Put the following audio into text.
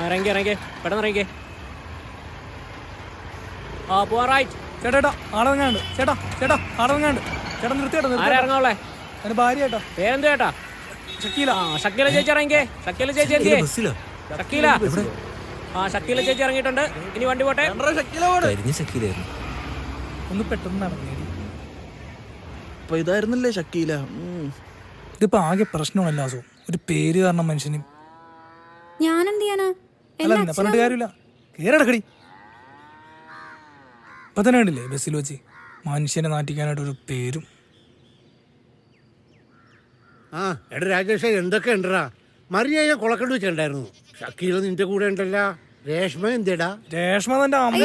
ഇറങ്ങി പെട്ടെന്ന് ഇറങ്ങി. പോവാ റൈറ്റ്. ചേട്ടാ ആളെങ്ങാണ്ട് ചേട്ടാ ആളെങ്ങാണ്ട് ചേട്ടാ നിർത്തിയേട്ടാ. ആരാ ഇറങ്ങാവുള്ളേ? എന്റെ ഭാര്യ ചേട്ടാ. പേരെന്ത് ചേട്ടാ? ഷക്കീല. ഷക്കീല ചേച്ചി ഇറങ്ങിക്കേ. ഷക്കീല ചേച്ചി എന്തിയേ? ഷക്കീല ഷക്കീല ചേച്ചി ഇറങ്ങിയിട്ടുണ്ട്. ഇനി വണ്ടി പോട്ടെ. ഒന്ന് പെട്ടെന്ന് നടന്നേടി. ഇതായിരുന്നല്ലേ ഷക്കീല. ഇതിപ്പോ ആകെ പ്രശ്നമാണല്ലോ അസോ. ഒരു പേര് കാരണം മനുഷ്യന് അല്ല പറഞ്ഞിട്ട് കാര്യമില്ല. കേരടക്കടി ഇപ്പൊ തന്നെ കണ്ടില്ലേ ബസ്സിൽ വെച്ച് മനുഷ്യനെ നാട്ടിക്കാനായിട്ട് ഒരു പേരും. എടാ രാജേഷ്, എന്തൊക്കെ ഉണ്ടടാ? മറിയ കൊളക്കണ്ട് വെച്ചിട്ടുണ്ടായിരുന്നു. ഷക്കീല നിന്റെ കൂടെ ഉണ്ടല്ലോ. രേഷ്മ എന്തേടാ? രേഷ്മ തന്റെ അമ്മ.